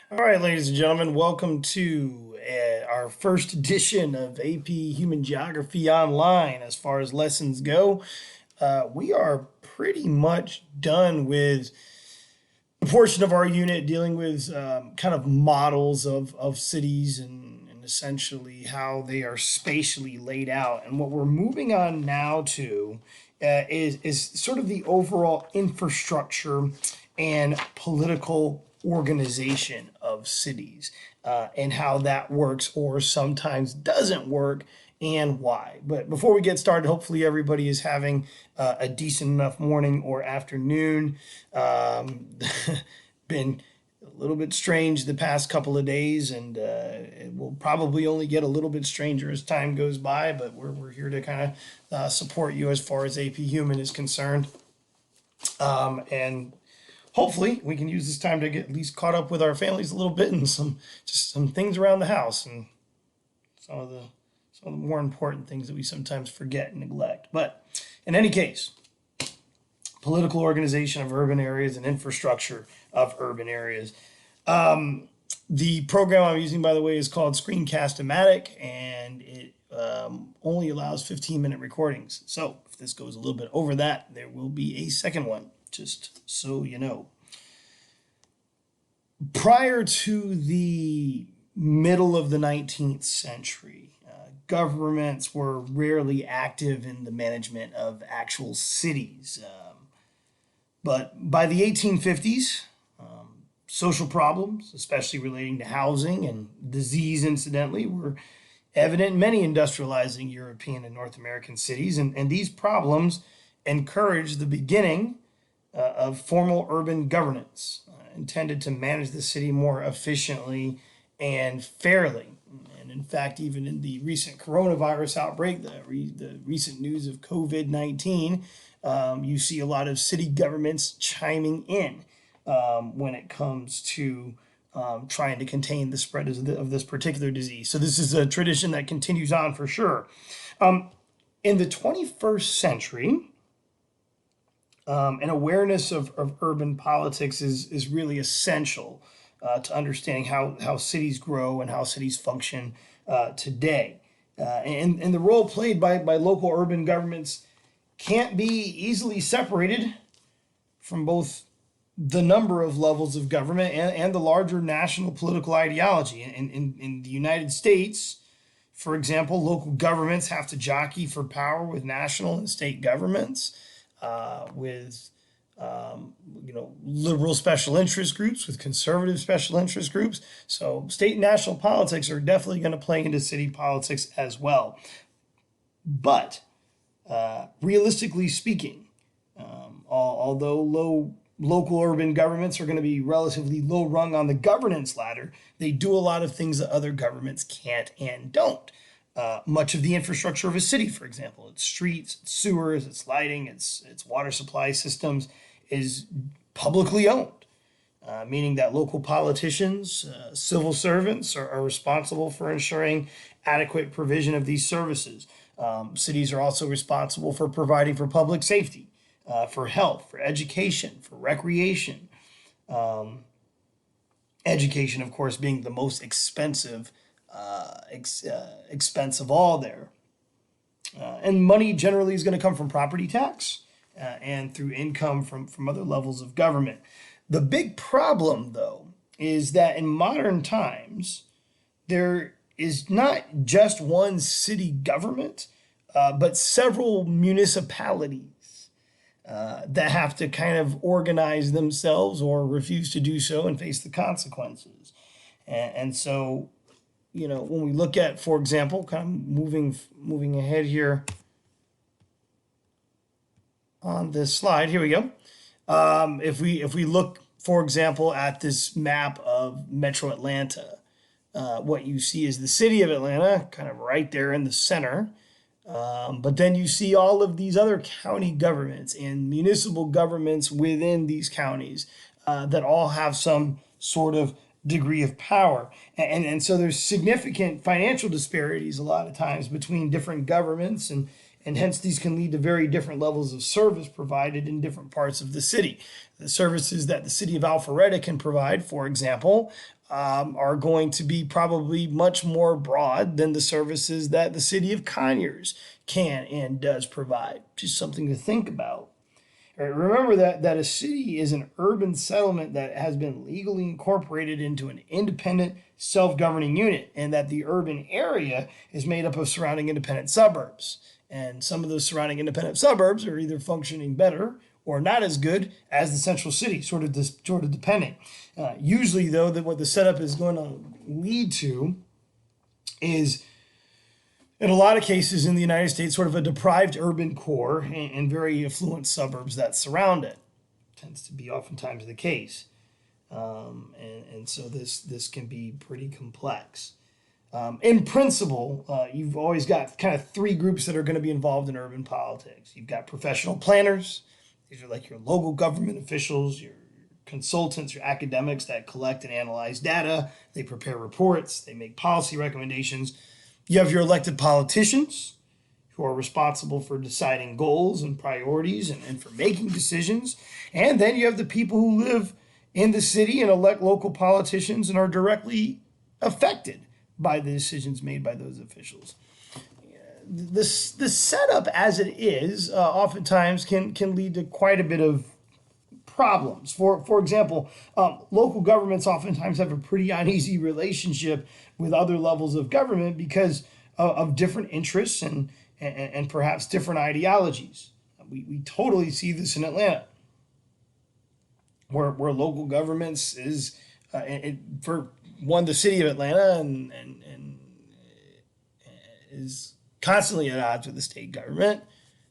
All right, ladies and gentlemen, welcome to our first edition of AP Human Geography Online. As far as lessons go, we are pretty much done with the portion of our unit dealing with kind of models of cities and essentially how they are spatially laid out. And what we're moving on now to is sort of the overall infrastructure and political organization of cities and how that works or sometimes doesn't work and why. But before we get started, hopefully everybody is having a decent enough morning or afternoon. Been a little bit strange the past couple of days, and it will probably only get a little bit stranger as time goes by. But we're here to kind of support you as far as AP Human is concerned, and hopefully we can use this time to get at least caught up with our families a little bit and some things around the house and some of the more important things that we sometimes forget and neglect. But in any case, political organization of urban areas and infrastructure of urban areas. The program I'm using, by the way, is called Screencast-O-Matic, and it only allows 15-minute recordings. So if this goes a little bit over that, there will be a second one, just so you know. Prior to the middle of the 19th century, governments were rarely active in the management of actual cities. But by the 1850s, social problems, especially relating to housing and disease, incidentally, were evident in many industrializing European and North American cities. And these problems encouraged the beginning of formal urban governance intended to manage the city more efficiently and fairly. And in fact, even in the recent coronavirus outbreak, the recent news of COVID-19, you see a lot of city governments chiming in when it comes to trying to contain the spread of this particular disease. So this is a tradition that continues on for sure. In the 21st century, an awareness of urban politics is really essential to understanding how cities grow and how cities function today. And the role played by local urban governments can't be easily separated from both the number of levels of government and the larger national political ideology. In the United States, for example, local governments have to jockey for power with national and state governments, with liberal special interest groups, with conservative special interest groups. So state and national politics are definitely going to play into city politics as well. But realistically speaking, although local urban governments are going to be relatively low rung on the governance ladder, they do a lot of things that other governments can't and don't. Much of the infrastructure of a city, for example, its streets, its sewers, its lighting, its water supply systems, is publicly owned, meaning that local politicians, civil servants are responsible for ensuring adequate provision of these services. Cities are also responsible for providing for public safety, for health, for education, for recreation. Education, of course, being the most expense of all there. And money generally is going to come from property tax and through income from other levels of government. The big problem, though, is that in modern times, there is not just one city government, but several municipalities that have to kind of organize themselves or refuse to do so and face the consequences. And so, when we look at, for example, kind of moving ahead here on this slide, here we go. If we look, for example, at this map of Metro Atlanta, what you see is the city of Atlanta, kind of right there in the center. But then you see all of these other county governments and municipal governments within these counties that all have some sort of degree of power. And so there's significant financial disparities a lot of times between different governments and hence these can lead to very different levels of service provided in different parts of the city. The services that the city of Alpharetta can provide, for example, are going to be probably much more broad than the services that the city of Conyers can and does provide. Just something to think about. Remember that a city is an urban settlement that has been legally incorporated into an independent self-governing unit, and that the urban area is made up of surrounding independent suburbs. And some of those surrounding independent suburbs are either functioning better or not as good as the central city, sort of depending. Usually, though, what the setup is going to lead to is, in a lot of cases in the United States, sort of a deprived urban core and very affluent suburbs that surround it. Tends to be oftentimes the case. And so this can be pretty complex. In principle, you've always got kind of three groups that are going to be involved in urban politics. You've got professional planners. These are like your local government officials, your consultants, your academics that collect and analyze data. They prepare reports. They make policy recommendations. You have your elected politicians who are responsible for deciding goals and priorities and for making decisions. And then you have the people who live in the city and elect local politicians and are directly affected by the decisions made by those officials. The setup as it is oftentimes can lead to quite a bit of problems. For example, local governments oftentimes have a pretty uneasy relationship with other levels of government because of different interests and perhaps different ideologies. We totally see this in Atlanta, where local governments is, for one, the city of Atlanta and is constantly at odds with the state government.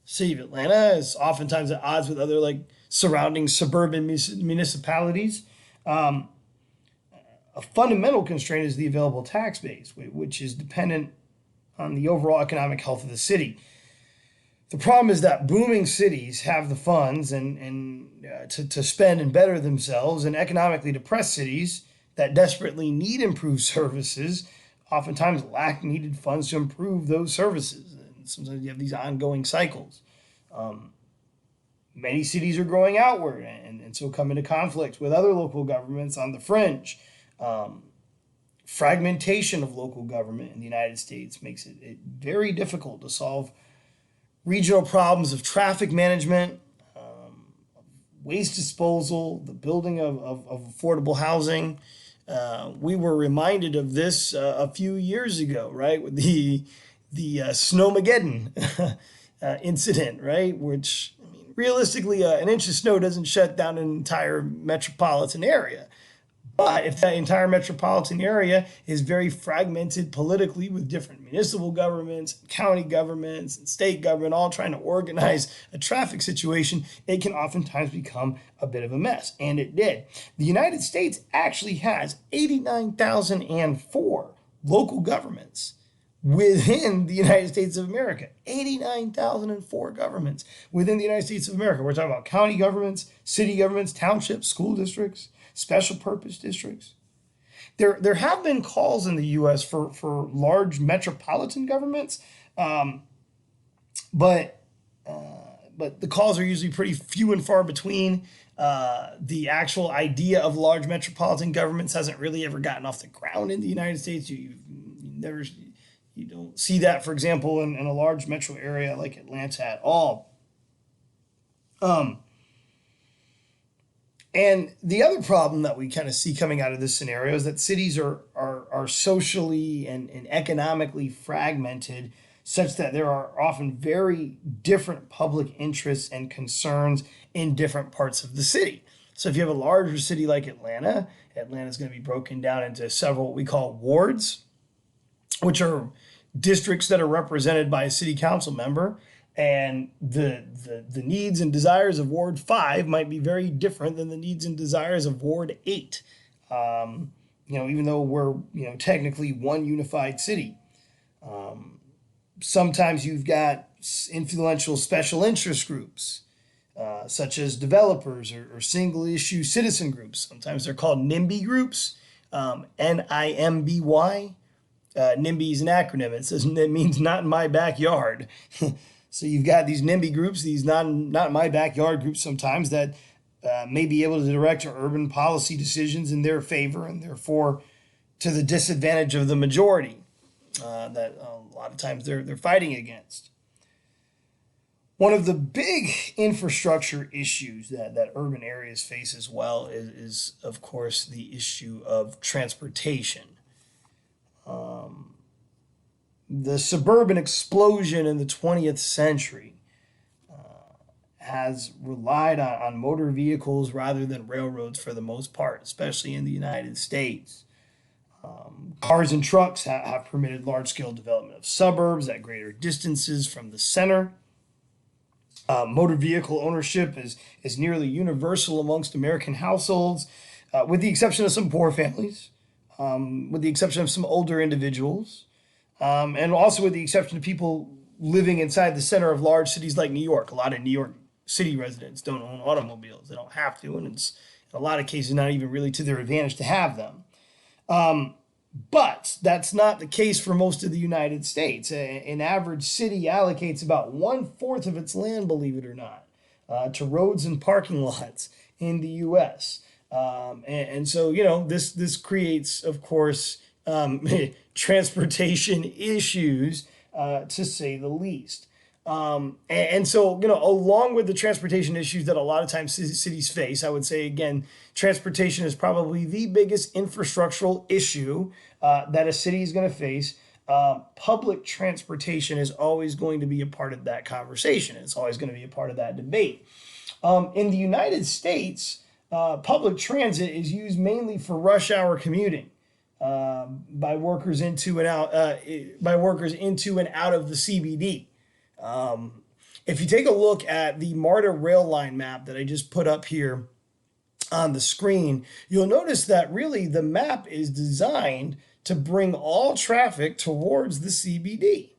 City of Atlanta is oftentimes at odds with other like surrounding suburban municipalities. A fundamental constraint is the available tax base, which is dependent on the overall economic health of the city. The problem is that booming cities have the funds to spend and better themselves, and economically depressed cities that desperately need improved services oftentimes lack needed funds to improve those services. And sometimes you have these ongoing cycles. Many cities are growing outward and so come into conflict with other local governments on the fringe. Fragmentation of local government in the United States makes it very difficult to solve regional problems of traffic management, waste disposal, the building of affordable housing. We were reminded of this a few years ago, right, with the Snowmageddon incident, right, which, I mean, realistically, an inch of snow doesn't shut down an entire metropolitan area. But if that entire metropolitan area is very fragmented politically with different municipal governments, county governments, and state government all trying to organize a traffic situation, it can oftentimes become a bit of a mess. And it did. The United States actually has 89,004 local governments within the United States of America. 89,004 governments within the United States of America. We're talking about county governments, city governments, townships, school districts, special purpose districts. There have been calls in the U.S. for large metropolitan governments, but the calls are usually pretty few and far between. The actual idea of large metropolitan governments hasn't really ever gotten off the ground in the United States. You don't see that, for example, in a large metro area like Atlanta at all. And the other problem that we kind of see coming out of this scenario is that cities are socially and economically fragmented, such that there are often very different public interests and concerns in different parts of the city. So if you have a larger city like Atlanta, Atlanta's going to be broken down into several what we call wards, which are districts that are represented by a city council member. And the needs and desires of Ward 5 might be very different than the needs and desires of Ward 8. Even though we're, technically one unified city. Sometimes you've got influential special interest groups, such as developers or single issue citizen groups. Sometimes they're called NIMBY groups, NIMBY. NIMBY is an acronym. It means not in my backyard. So you've got these NIMBY groups, these not my backyard groups sometimes that may be able to direct urban policy decisions in their favor and therefore to the disadvantage of the majority that a lot of times they're fighting against. One of the big infrastructure issues that urban areas face as well is of course, the issue of transportation. The suburban explosion in the 20th century has relied on motor vehicles rather than railroads for the most part, especially in the United States. Cars and trucks have permitted large-scale development of suburbs at greater distances from the center. Motor vehicle ownership is nearly universal amongst American households, with the exception of some poor families, with the exception of some older individuals, and also with the exception of people living inside the center of large cities like New York. A lot of New York City residents don't own automobiles. They don't have to, and it's in a lot of cases not even really to their advantage to have them. But that's not the case for most of the United States. An average city allocates about 1/4 of its land, believe it or not, to roads and parking lots in the U.S. And so, this creates, of course, transportation issues, to say the least. And so, along with the transportation issues that a lot of times cities face, I would say, again, transportation is probably the biggest infrastructural issue that a city is going to face. Public transportation is always going to be a part of that conversation. It's always going to be a part of that debate. In the United States, public transit is used mainly for rush hour commuting by workers into and out of the CBD. If you take a look at the MARTA rail line map that I just put up here on the screen, you'll notice that really the map is designed to bring all traffic towards the CBD,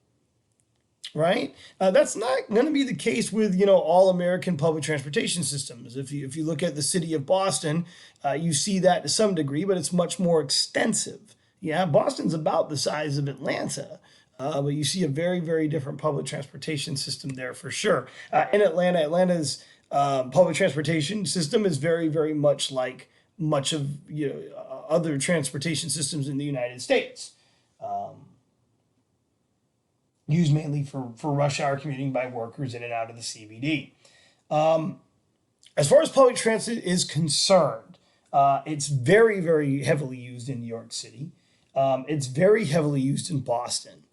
right? That's not going to be the case with, all American public transportation systems. If you look at the city of Boston, you see that to some degree, but it's much more extensive. Yeah, Boston's about the size of Atlanta. But you see a very, very different public transportation system there for sure. In Atlanta, Atlanta's public transportation system is very, very much like much of other transportation systems in the United States, used mainly for rush hour commuting by workers in and out of the CBD. As far as public transit is concerned, it's very, very heavily used in New York City. It's very heavily used in Boston.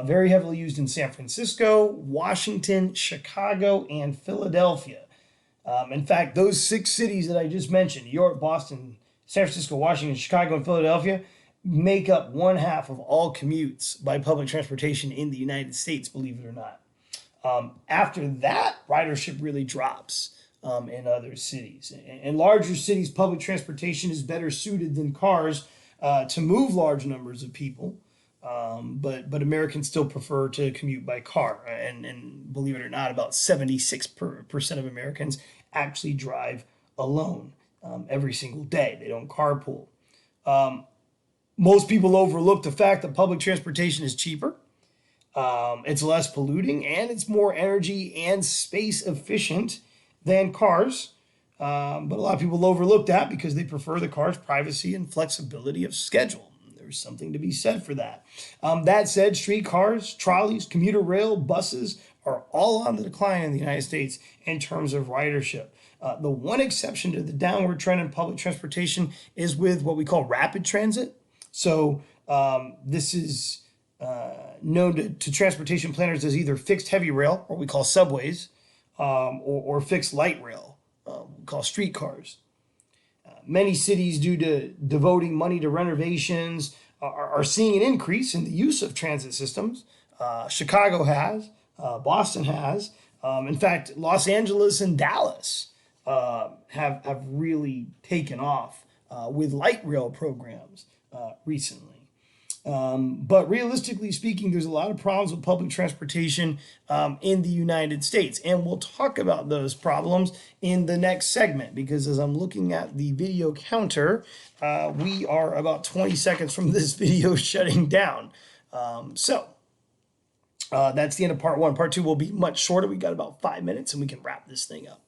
Very heavily used in San Francisco, Washington, Chicago, and Philadelphia. In fact, those 6 cities that I just mentioned, New York, Boston, San Francisco, Washington, Chicago, and Philadelphia, make up 1/2 of all commutes by public transportation in the United States, believe it or not. After that, ridership really drops in other cities. In larger cities, public transportation is better suited than cars to move large numbers of people. But Americans still prefer to commute by car. And believe it or not, about 76% of Americans actually drive alone every single day. They don't carpool. Most people overlook the fact that public transportation is cheaper. It's less polluting, and it's more energy and space efficient than cars. But a lot of people overlook that because they prefer the car's privacy and flexibility of schedule. There's something to be said for that. That said, streetcars, trolleys, commuter rail, buses are all on the decline in the United States in terms of ridership. The one exception to the downward trend in public transportation is with what we call rapid transit. So this is known to transportation planners as either fixed heavy rail, or we call subways, or fixed light rail, we call streetcars. Many cities, due to devoting money to renovations, are seeing an increase in the use of transit systems. Chicago has, Boston has. In fact, Los Angeles and Dallas have really taken off with light rail programs recently. But realistically speaking, there's a lot of problems with public transportation in the United States. And we'll talk about those problems in the next segment, because as I'm looking at the video counter, we are about 20 seconds from this video shutting down. So That's the end of part one. Part two will be much shorter. We got about 5 minutes and we can wrap this thing up.